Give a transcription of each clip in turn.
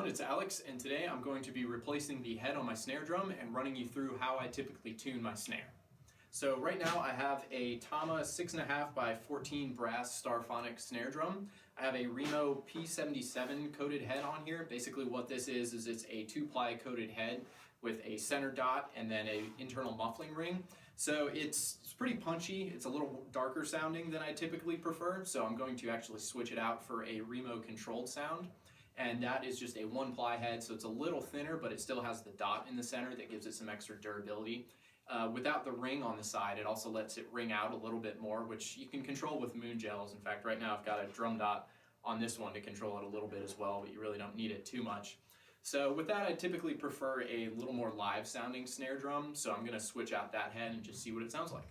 it's Alex, and today I'm going to be replacing the head on my snare drum and running you through how I typically tune my snare. So right now I have a Tama 6.5 by 14 brass Starphonic snare drum. I have a Remo P77 coated head on here. Basically what this is it's a 2-ply coated head with a center dot and then an internal muffling ring. So it's pretty punchy. It's a little darker sounding than I typically prefer, so I'm going to actually switch it out for a Remo Controlled Sound. And that is just a 1-ply head, so it's a little thinner, but it still has the dot in the center that gives it some extra durability. Without the ring on the side, it also lets it ring out a little bit more, which you can control with moon gels. In fact, right now I've got a drum dot on this one to control it a little bit as well, but you really don't need it too much. So with that, I typically prefer a little more live sounding snare drum, so I'm going to switch out that head and just see what it sounds like.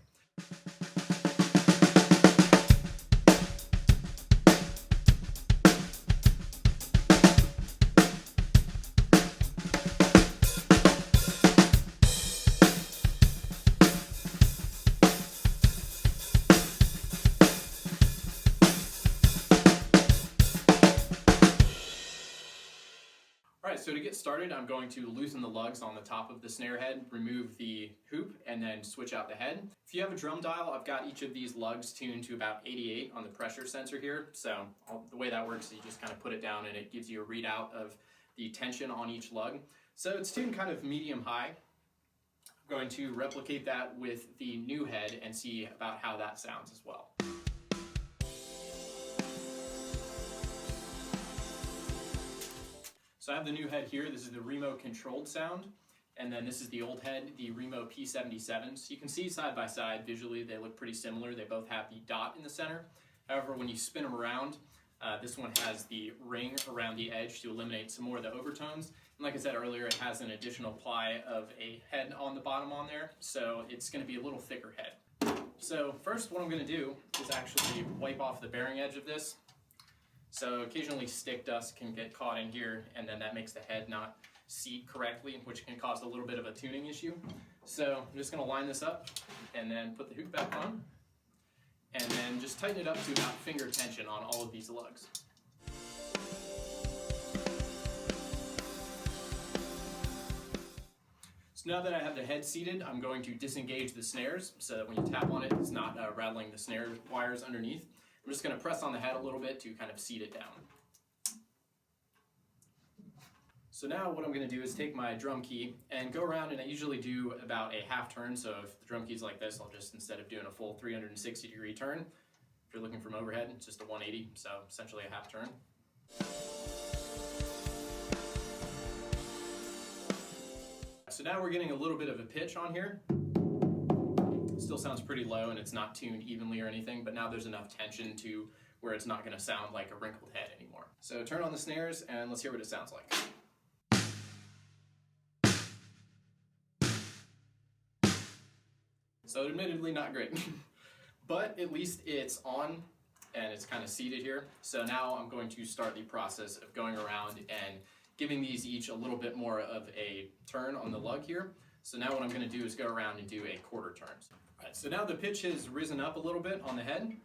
Alright, so to get started, I'm going to loosen the lugs on the top of the snare head, remove the hoop, and then switch out the head. If you have a drum dial, I've got each of these lugs tuned to about 88 on the pressure sensor here. So the way that works is you just kind of put it down and it gives you a readout of the tension on each lug. So it's tuned kind of medium-high. I'm going to replicate that with the new head and see about how that sounds as well. So I have the new head here. This is the Remo Controlled Sound, and then this is the old head, the Remo P77. So you can see side by side, visually they look pretty similar. They both have the dot in the center. However, when you spin them around, this one has the ring around the edge to eliminate some more of the overtones. And like I said earlier, it has an additional ply of a head on the bottom on there, so it's going to be a little thicker head. So first what I'm going to do is actually wipe off the bearing edge of this. So occasionally stick dust can get caught in here, and then that makes the head not seat correctly, which can cause a little bit of a tuning issue. So I'm just going to line this up and then put the hoop back on, and then just tighten it up to about finger tension on all of these lugs. So now that I have the head seated, I'm going to disengage the snares so that when you tap on it, it's not rattling the snare wires underneath. I'm just going to press on the head a little bit to kind of seat it down. So now what I'm going to do is take my drum key and go around, and I usually do about a half turn. So if the drum key is like this, I'll just, instead of doing a full 360-degree turn, if you're looking from overhead, it's just a 180, so essentially a half turn. So now we're getting a little bit of a pitch on here. Still sounds pretty low and it's not tuned evenly or anything, but now there's enough tension to where it's not going to sound like a wrinkled head anymore. So turn on the snares and let's hear what it sounds like. So admittedly not great, but at least it's on and it's kind of seated here. So now I'm going to start the process of going around and giving these each a little bit more of a turn on the lug here. So now what I'm going to do is go around and do a quarter turn. All right, so now the pitch has risen up a little bit on the head.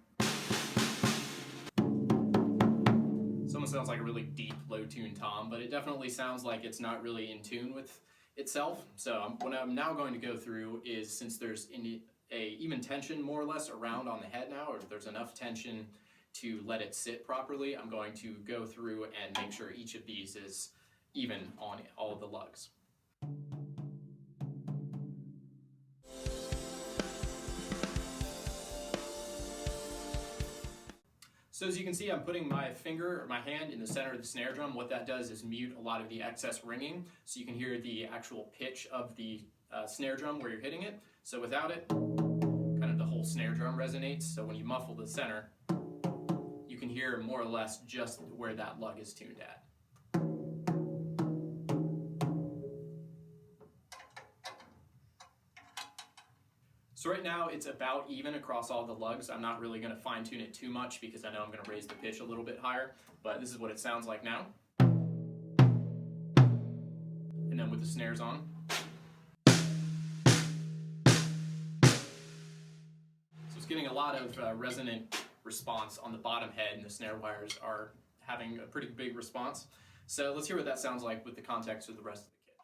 This almost sounds like a really deep, low-tuned tom, but it definitely sounds like it's not really in tune with itself. So what I'm now going to go through is, since there's a even tension more or less around on the head now, or there's enough tension to let it sit properly, I'm going to go through and make sure each of these is even on all of the lugs. So as you can see, I'm putting my hand in the center of the snare drum. What that does is mute a lot of the excess ringing, so you can hear the actual pitch of the snare drum where you're hitting it. So without it, kind of the whole snare drum resonates. So when you muffle the center, you can hear more or less just where that lug is tuned at. So right now it's about even across all the lugs. I'm not really going to fine tune it too much because I know I'm going to raise the pitch a little bit higher, but this is what it sounds like now. And then with the snares on. So it's getting a lot of resonant response on the bottom head, and the snare wires are having a pretty big response. So let's hear what that sounds like with the context of the rest of the kit.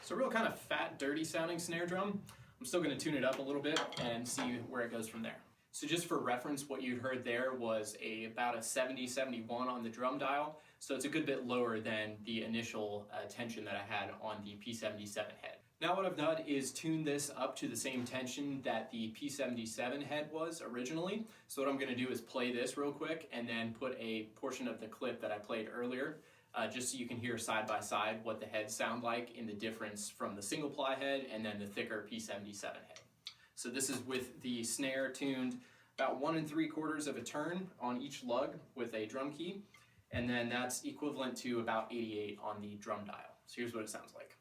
So real kind of fat, dirty sounding snare drum. I'm still going to tune it up a little bit and see where it goes from there. So just for reference, what you heard there was about a 70-71 on the drum dial. So it's a good bit lower than the initial tension that I had on the P77 head. Now what I've done is tune this up to the same tension that the P77 head was originally. So what I'm going to do is play this real quick and then put a portion of the clip that I played earlier, just so you can hear side by side what the heads sound like in the difference from the single ply head and then the thicker P77 head. So this is with the snare tuned about 1 3/4 of a turn on each lug with a drum key, and then that's equivalent to about 88 on the drum dial. So here's what it sounds like.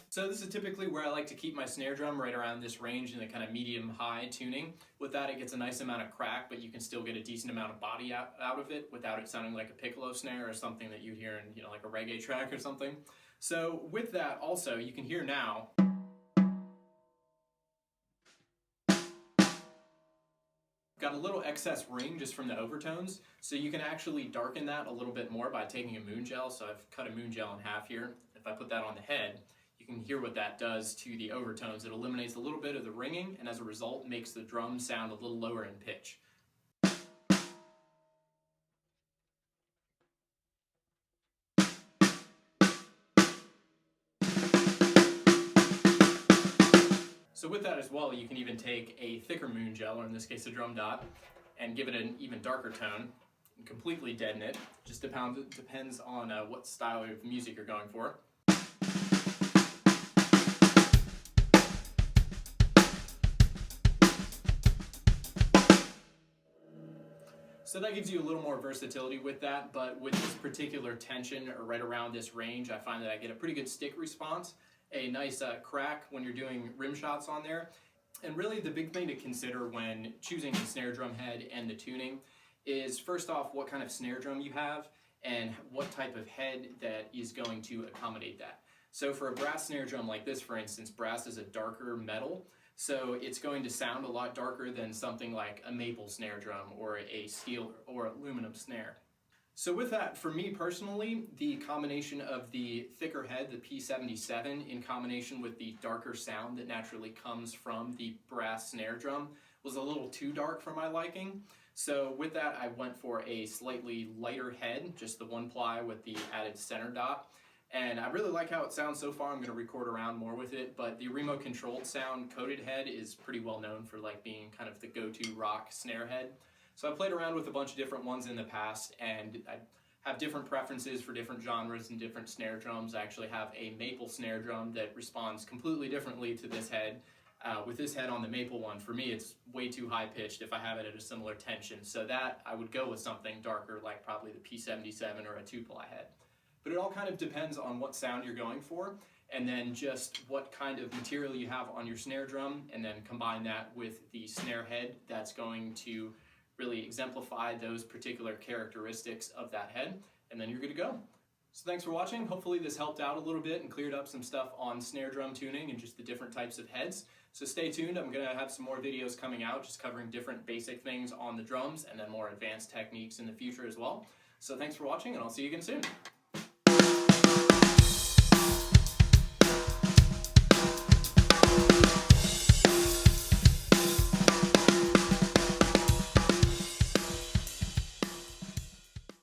So this is typically where I like to keep my snare drum, right around this range in the kind of medium-high tuning. With that, it gets a nice amount of crack, but you can still get a decent amount of body out of it without it sounding like a piccolo snare or something that you'd hear in, like a reggae track or something. So with that also, you can hear now got a little excess ring just from the overtones, so you can actually darken that a little bit more by taking a moon gel. So I've cut a moon gel in half here. If I put that on the head, you can hear what that does to the overtones. It eliminates a little bit of the ringing, and as a result makes the drum sound a little lower in pitch. So with that as well, you can even take a thicker moon gel, or in this case a drum dot, and give it an even darker tone and completely deaden it. Just depends on what style of music you're going for. So that gives you a little more versatility with that, but with this particular tension, or right around this range, I find that I get a pretty good stick response, a nice crack when you're doing rim shots on there. And really the big thing to consider when choosing the snare drum head and the tuning is, first off, what kind of snare drum you have and what type of head that is going to accommodate that. So for a brass snare drum like this, for instance, brass is a darker metal, so it's going to sound a lot darker than something like a maple snare drum or a steel or aluminum snare. So with that, for me personally, the combination of the thicker head, the P77, in combination with the darker sound that naturally comes from the brass snare drum was a little too dark for my liking. So with that, I went for a slightly lighter head, just the 1-ply with the added center dot. And I really like how it sounds so far. I'm going to record around more with it, but the Remo Controlled Sound coated head is pretty well known for being kind of the go-to rock snare head. So I played around with a bunch of different ones in the past, and I have different preferences for different genres and different snare drums. I actually have a maple snare drum that responds completely differently to this head. With this head on the maple one, for me it's way too high pitched if I have it at a similar tension. So that I would go with something darker, like probably the P77 or a 2-ply head. But it all kind of depends on what sound you're going for, and then just what kind of material you have on your snare drum, and then combine that with the snare head that's going to really exemplify those particular characteristics of that head, and then you're good to go. So thanks for watching. Hopefully this helped out a little bit and cleared up some stuff on snare drum tuning and just the different types of heads. So stay tuned. I'm going to have some more videos coming out just covering different basic things on the drums and then more advanced techniques in the future as well. So thanks for watching, and I'll see you again soon.